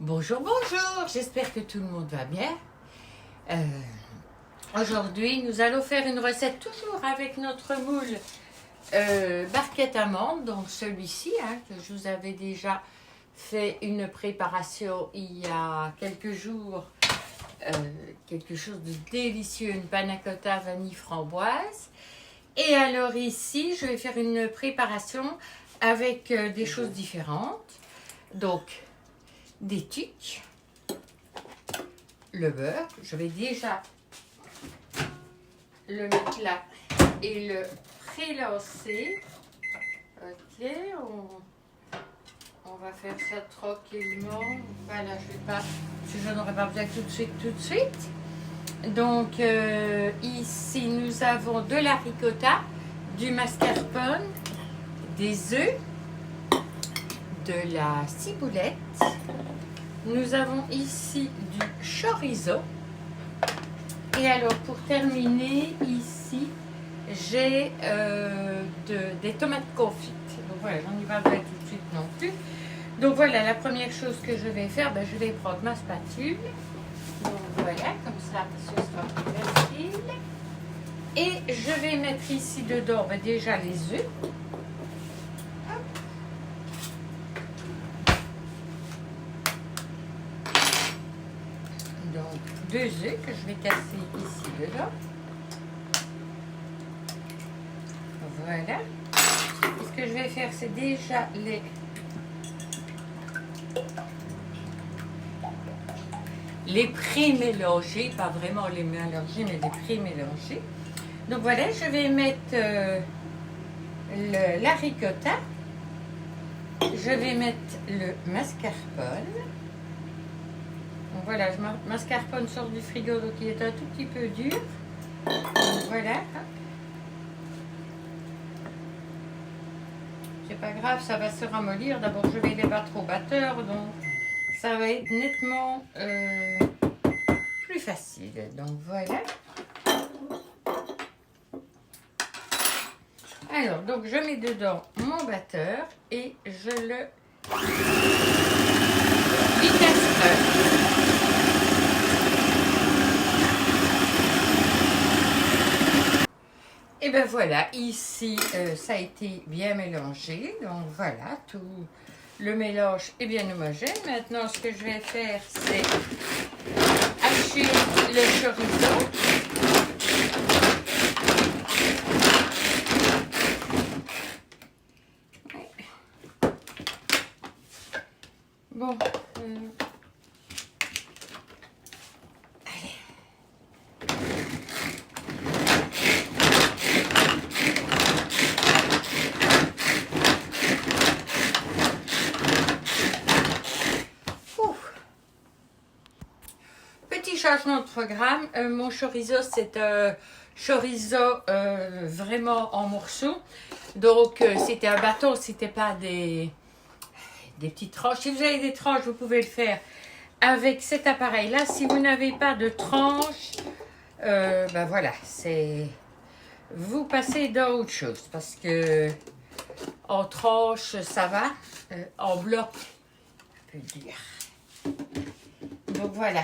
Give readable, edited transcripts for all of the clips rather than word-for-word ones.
Bonjour, bonjour, j'espère que tout le monde va bien. Aujourd'hui, nous allons faire une recette toujours avec notre moule barquette amande, donc celui-ci, que je vous avais déjà fait une préparation il y a quelques jours, quelque chose de délicieux, une panna cotta vanille framboise. Et alors ici, je vais faire une préparation avec des choses différentes. Donc, des tucs, le beurre, je vais déjà le mettre là et le prélancer. Ok, on va faire ça tranquillement. Voilà, je n'aurai pas besoin tout de suite. Donc ici nous avons de la ricotta, du mascarpone, des œufs, de la ciboulette. Nous avons ici du chorizo. Et alors pour terminer, ici, j'ai des tomates confites. Donc voilà, j'en ai pas besoin tout de suite non plus. Donc voilà, la première chose que je vais faire, je vais prendre ma spatule. Donc voilà, comme ça, ce sera plus facile. Et je vais mettre ici dedans déjà les œufs. Donc 2 œufs que je vais casser ici dedans. Voilà. Et ce que je vais faire, c'est déjà les pré-mélanger, pas vraiment les mélanger, mais les pré-mélanger. Donc voilà, je vais mettre la ricotta. Je vais mettre le mascarpone. Donc voilà, le mascarpone sort du frigo, donc il est un tout petit peu dur. Donc voilà. C'est pas grave, ça va se ramollir. D'abord, je vais les battre au batteur, donc ça va être nettement plus facile. Donc voilà. Alors, donc je mets dedans mon batteur et je le vitesse 1. Et ben voilà, ici ça a été bien mélangé. Donc voilà, tout le mélange est bien homogène. Maintenant, ce que je vais faire, c'est hacher le chorizo. Bon, petit changement de programme. Mon chorizo, c'est un chorizo vraiment en morceaux. Donc, c'était un bâton, c'était pas des petites tranches. Si vous avez des tranches, vous pouvez le faire avec cet appareil-là. Si vous n'avez pas de tranches, voilà, vous passez dans autre chose parce que en tranche, ça va. En bloc, je peux dire. Donc voilà.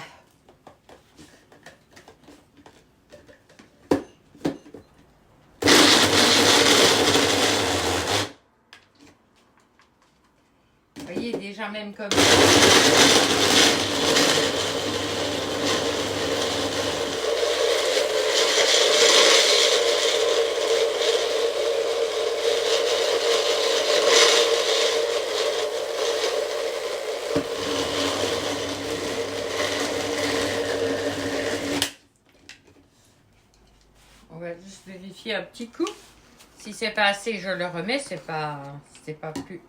Vous voyez, déjà même comme ça. On va juste vérifier un petit coup. Si c'est pas assez, je le remets. C'est pas plus.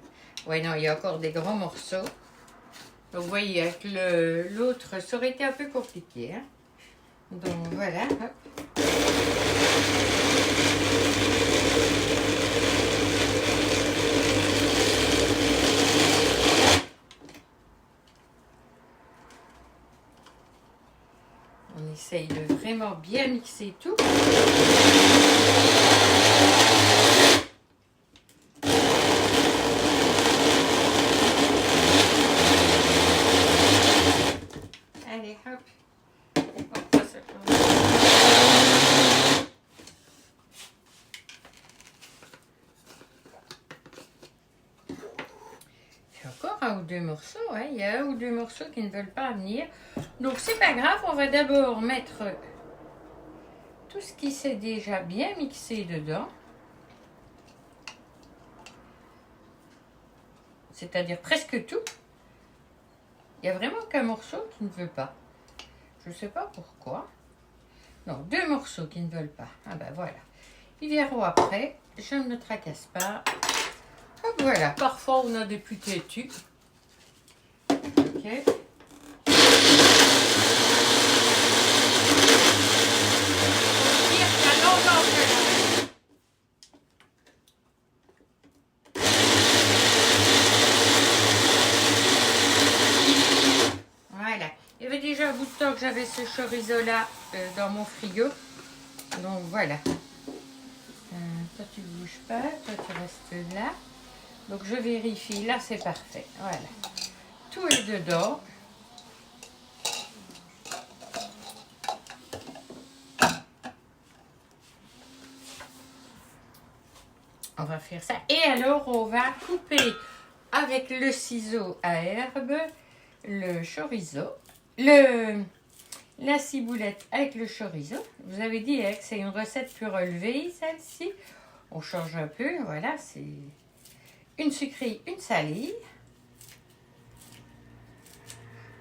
Ouais, non, il y a encore des grands morceaux. Donc, vous voyez, avec l'autre, ça aurait été un peu compliqué. Donc, voilà. Hop. On essaye de vraiment bien mixer tout. un ou deux morceaux, hein. Il y a un ou deux morceaux qui ne veulent pas venir. Donc c'est pas grave, on va d'abord mettre tout ce qui s'est déjà bien mixé dedans. C'est-à-dire presque tout. Il n'y a vraiment qu'un morceau qui ne veut pas. Je ne sais pas pourquoi. Non, deux morceaux qui ne veulent pas. Ah ben voilà. Ils verront après. Je ne me tracasse pas. Hop, voilà. Parfois, on a des plus têtus. Ok. Voilà. Il y avait déjà un bout de temps que j'avais ce chorizo là dans mon frigo. Donc voilà. Toi tu ne bouges pas, toi tu restes là. Donc je vérifie, là c'est parfait. Voilà. Tout est dedans. On va faire ça. Et alors on va couper avec le ciseau à herbe le chorizo. La ciboulette avec le chorizo. Vous avez dit que c'est une recette plus relevée, celle-ci. On change un peu, voilà, c'est une sucrée, une salée.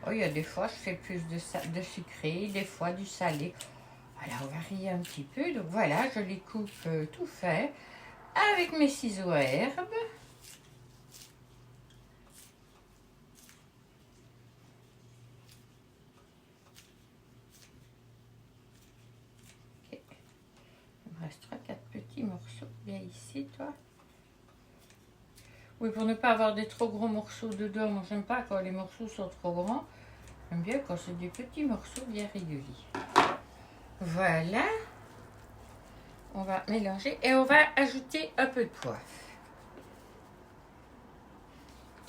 Oh, il y a des fois, je fais plus de sucré, des fois du salé. Voilà, on varie un petit peu. Donc voilà, je les coupe tout fait avec mes ciseaux à herbe. Il me reste 3-4 petits morceaux. Viens ici, toi. Oui, pour ne pas avoir des trop gros morceaux dedans. Moi, j'aime pas quand les morceaux sont trop grands. J'aime bien quand c'est des petits morceaux bien réguliers. Voilà. On va mélanger et on va ajouter un peu de poivre.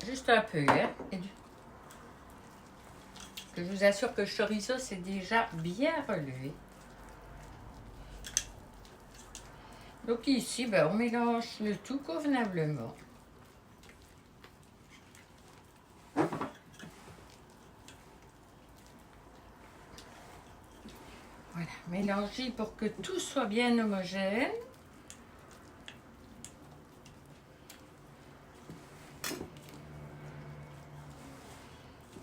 Juste un peu, hein. Je vous assure que le chorizo, c'est déjà bien relevé. Donc ici, ben, on mélange le tout convenablement. Voilà, mélanger pour que tout soit bien homogène.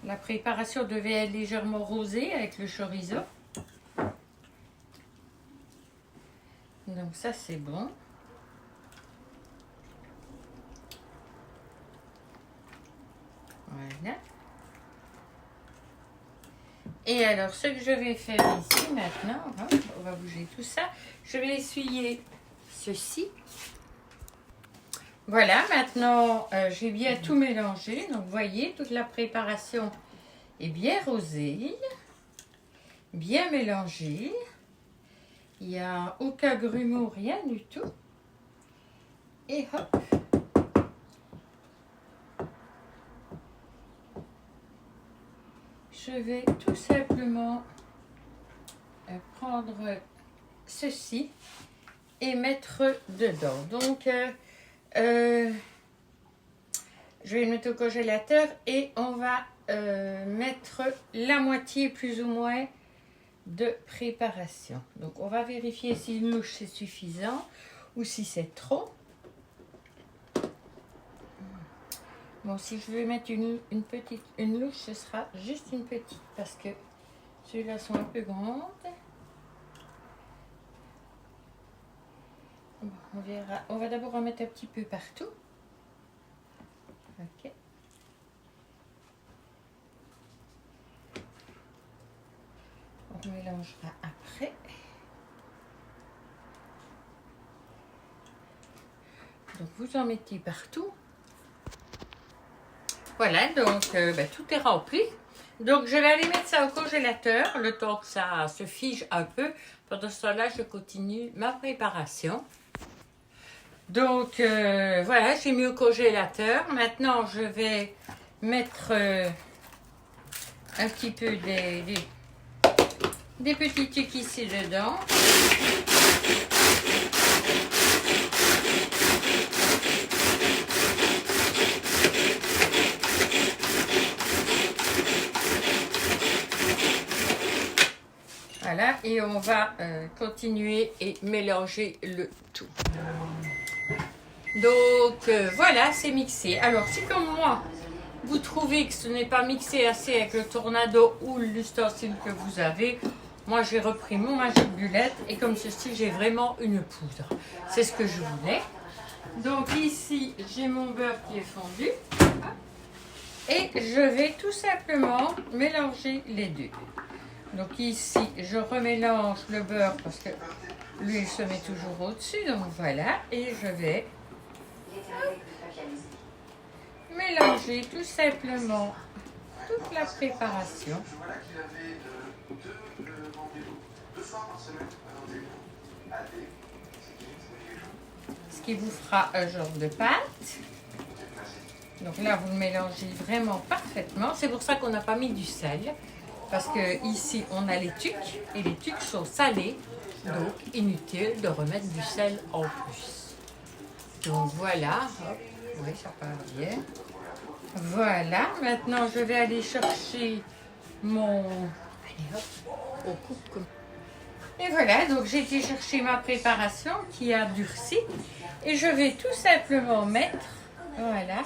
La préparation devait être légèrement rosée avec le chorizo. Donc ça, c'est bon. Voilà. Et alors, ce que je vais faire ici maintenant, on va bouger tout ça. Je vais essuyer ceci. Voilà, maintenant, j'ai bien tout mélangé. Donc, vous voyez, toute la préparation est bien rosée, bien mélangée. Il n'y a aucun grumeau, rien du tout. Et hop. Je vais tout simplement prendre ceci et mettre dedans. Donc, je vais le mettre au congélateur et on va mettre la moitié plus ou moins de préparation. Donc, on va vérifier si une louche c'est suffisant ou si c'est trop. Bon, si je veux mettre une louche, ce sera juste une petite parce que ceux-là sont un peu grandes. Bon, on verra. On va d'abord en mettre un petit peu partout. Ok. On mélangera après. Donc, vous en mettez partout. Voilà, donc tout est rempli. Donc, je vais aller mettre ça au congélateur, le temps que ça se fige un peu. Pendant ce temps-là, je continue ma préparation. Donc, voilà, j'ai mis au congélateur. Maintenant, je vais mettre un petit peu des petits trucs ici dedans. Voilà, et on va continuer et mélanger le tout. Donc voilà, c'est mixé. Alors si comme moi, vous trouvez que ce n'est pas mixé assez avec le tornado ou l'ustensile que vous avez, moi j'ai repris mon Magic Bullet et comme ceci j'ai vraiment une poudre. C'est ce que je voulais. Donc ici j'ai mon beurre qui est fondu et je vais tout simplement mélanger les deux. Donc ici je remélange le beurre parce que l'huile se met toujours au-dessus, donc voilà, et je vais mélanger tout simplement toute la préparation. Ce qui vous fera un genre de pâte. Donc là, vous le mélangez vraiment parfaitement. C'est pour ça qu'on n'a pas mis du sel. Parce que ici, on a les tucs et les tucs sont salés. Donc, inutile de remettre du sel en plus. Donc voilà. Hop. Oui, ça part bien. Voilà. Maintenant, je vais aller chercher mon... Allez hop, au coupe. Et voilà, donc j'ai été chercher ma préparation qui a durci. Et je vais tout simplement mettre... Voilà.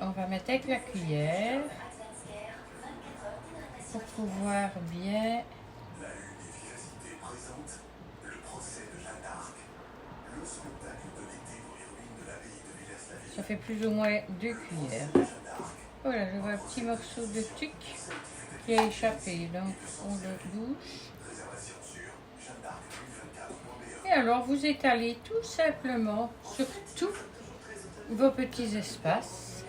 On va mettre avec la cuillère pour pouvoir bien... Ça fait plus ou moins 2 cuillères. Voilà, je vois un petit morceau de tuc qui a échappé, donc on le bouche. Et alors vous étalez tout simplement sur tous vos petits espaces.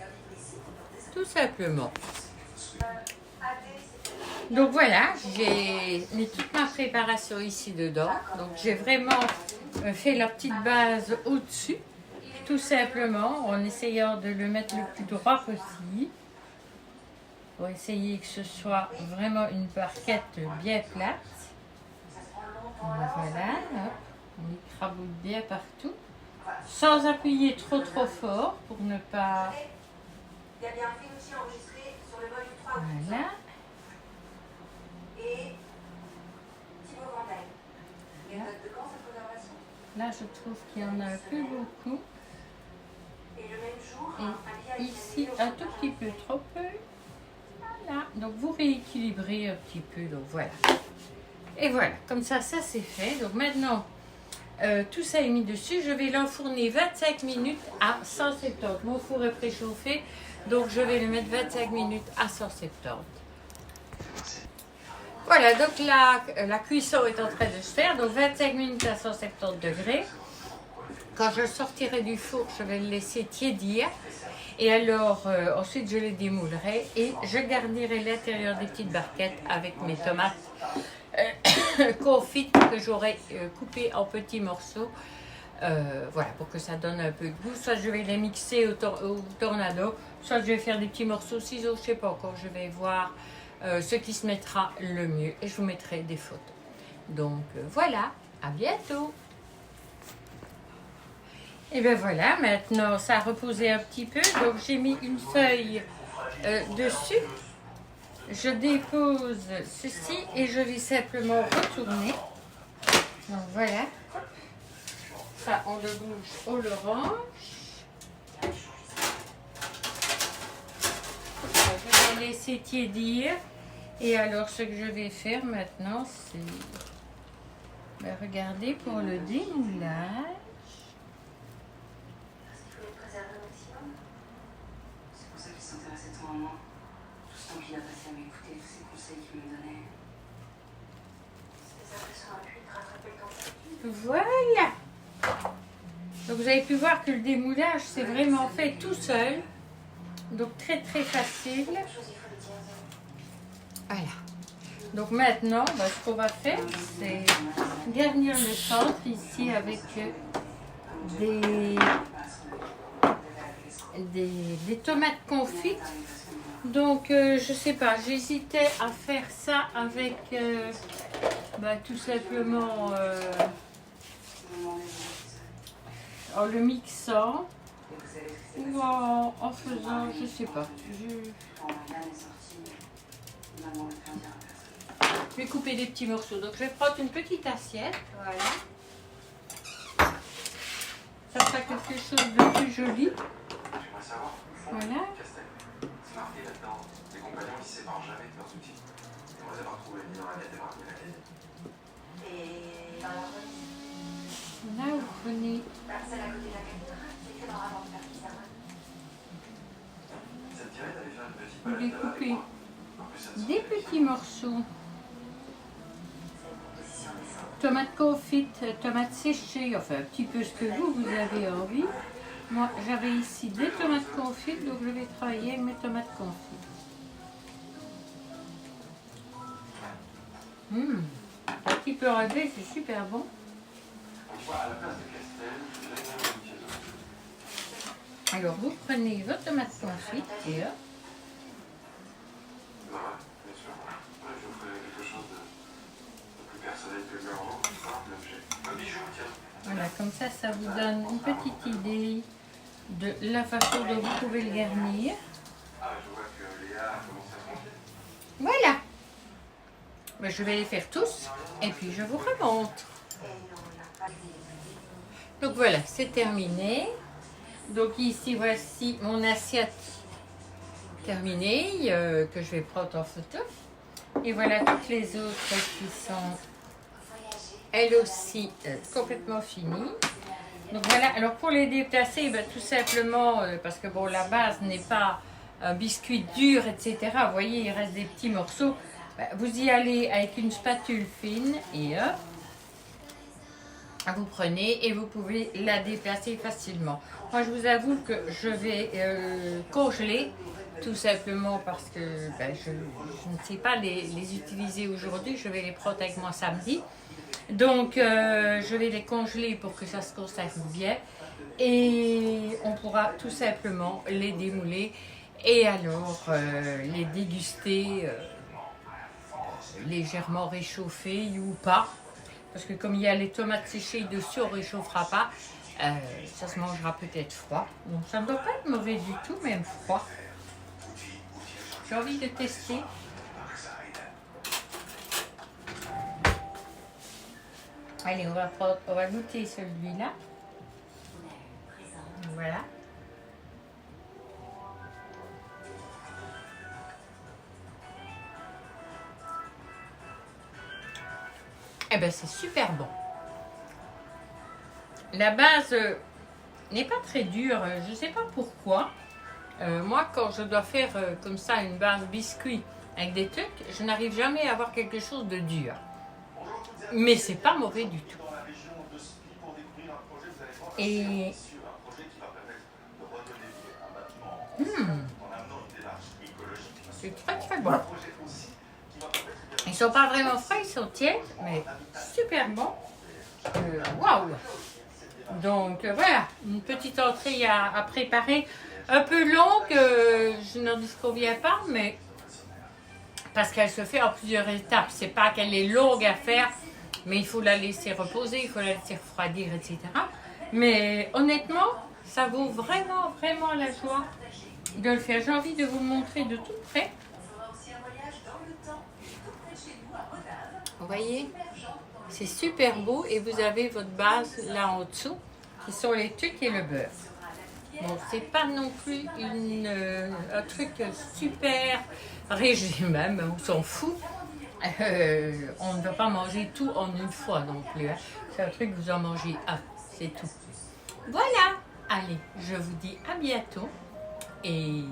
Tout simplement. Donc voilà, j'ai mis toute ma préparation ici dedans. Donc j'ai vraiment fait la petite base au-dessus. Tout simplement en essayant de le mettre le plus droit possible. Pour essayer que ce soit vraiment une barquette bien plate. Voilà, hop, on écraboute bien partout. Sans appuyer trop fort pour ne pas... Voilà. Là, je trouve qu'il y en a plus beaucoup. Et ici, un tout petit peu trop peu. Voilà. Donc, vous rééquilibrez un petit peu. Donc, voilà. Et voilà. Comme ça, ça c'est fait. Donc, maintenant, tout ça est mis dessus. Je vais l'enfourner 25 minutes à 170. Mon four est préchauffé. Donc, je vais le mettre 25 minutes à 170. Voilà, donc la cuisson est en train de se faire, donc 25 minutes à 170 degrés. Quand je sortirai du four, je vais le laisser tiédir. Et alors, ensuite, je les démoulerai et je garnirai l'intérieur des petites barquettes avec mes tomates confites que j'aurai coupées en petits morceaux. Voilà, pour que ça donne un peu de goût. Soit je vais les mixer au tornado, soit je vais faire des petits morceaux ciseaux, je ne sais pas encore, je vais voir ce qui se mettra le mieux et je vous mettrai des photos. Donc voilà, à bientôt. Et bien voilà, maintenant ça a reposé un petit peu, donc j'ai mis une feuille dessus. Je dépose ceci et je vais simplement retourner. Donc voilà, ça on le bouge, on le range. Je vais laisser tiédir. Et alors, ce que je vais faire maintenant, c'est regarder pour le démoulage. C'est pour ça qu'il s'intéressait tant à moi. Tout ce temps qu'il a passé à m'écouter, tous ces conseils qu'il me donnait. C'était sa façon à lui de rattraper le temps. Voilà. Donc, vous avez pu voir que le démoulage, c'est vraiment fait tout seul. Donc, très facile. Voilà. Donc maintenant, ce qu'on va faire, c'est garnir le centre ici avec des tomates confites. Donc, je sais pas, j'hésitais à faire ça avec tout simplement en le mixant. ou en faisant, je sais pas. Quand Marianne est sortie, maman n'a pu en dire à personne. Je vais couper des petits morceaux. Donc je vais prendre une petite assiette. Voilà. Ça fera quelque chose de plus joli. J'aimerais savoir, au fond, Voilà. Castel, c'est marqué là-dedans, les compagnons qui se séparent jamais de leurs outils. Et on les a pas retrouvés ni dans la cathédrale ni la case. Et dans la remise, Là, vous prenez celle à côté de la cathédrale, c'est que dans la bande qui servent. Ça te dirait d'aller faire une petite Vous les balade là-bas coupez avec moi? En plus, ça te des sent petits morceaux. C'est une proposition décente. Tomates confites, tomates séchées, enfin un petit peu ce que vous avez envie. Moi, j'avais ici des tomates confites, donc je vais travailler avec mes tomates confites. Un petit peu râpé, c'est super bon. Donc, tu vois, à la place de Castel, je vais aller dans une pièce. Alors, vous prenez votre tomate confite et hop. Bah ouais, bien sûr. Ouais, je vous ferai quelque chose de plus personnel que le garant. Un objet. Un bijou, tiens. Voilà, comme ça vous donne une petite idée de la façon dont vous pouvez le garnir. Ah, je vois que Léa a commencé à se manger. Voilà. Ben, je vais les faire tous et puis je vous remonte. Donc voilà, c'est terminé. Donc ici, voici mon assiette terminée que je vais prendre en photo. Et voilà toutes les autres qui sont elles aussi complètement finies. Donc voilà, alors pour les déplacer, ben, tout simplement, parce que bon, la base n'est pas un biscuit dur, etc. Vous voyez, il reste des petits morceaux. Ben, vous y allez avec une spatule fine et hop, vous prenez et vous pouvez la déplacer facilement. Moi, je vous avoue que je vais congeler, tout simplement parce que ben, je ne sais pas les utiliser aujourd'hui. Je vais les prendre avec moi samedi. Donc, je vais les congeler pour que ça se conserve bien. Et on pourra tout simplement les démouler et alors les déguster légèrement réchauffés ou pas. Parce que comme il y a les tomates séchées dessus, on ne réchauffera pas. Ça se mangera peut-être froid. Donc ça ne doit pas être mauvais du tout, même froid. J'ai envie de tester. Allez, on va goûter celui-là. Voilà. Eh bien, c'est super bon. La base n'est pas très dure. Je ne sais pas pourquoi. Moi, quand je dois faire comme ça une base biscuit avec des trucs, je n'arrive jamais à avoir quelque chose de dur. Mais c'est pas mauvais du tout. Et c'est très très bon. Ils sont pas vraiment frais, ils sont tièdes, mais super bons. Waouh! Donc voilà, une petite entrée à préparer. Un peu longue, je n'en disconviens pas, mais parce qu'elle se fait en plusieurs étapes. C'est pas qu'elle est longue à faire, mais il faut la laisser reposer, il faut la laisser refroidir, etc. Mais honnêtement, ça vaut vraiment, vraiment la joie de le faire. J'ai envie de vous le montrer de tout près. Vous voyez, c'est super beau et vous avez votre base là en dessous qui sont les trucs et le beurre. Bon, c'est pas non plus un truc super régime, même, on s'en fout. On ne va pas manger tout en une fois non plus. Hein. C'est un truc que vous en mangez un, c'est tout. Voilà, allez, je vous dis à bientôt et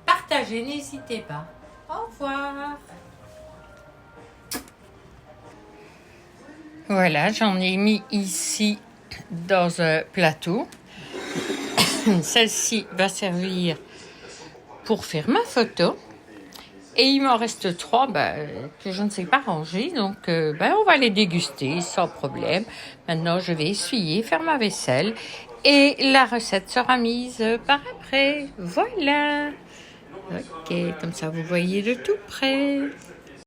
partagez, n'hésitez pas. Au revoir. Voilà, j'en ai mis ici dans un plateau. Celle-ci va servir pour faire ma photo. Et il m'en reste 3 que je ne sais pas ranger. Donc, on va les déguster sans problème. Maintenant, je vais essuyer, faire ma vaisselle. Et la recette sera mise par après. Voilà. Ok, comme ça, vous voyez de tout près.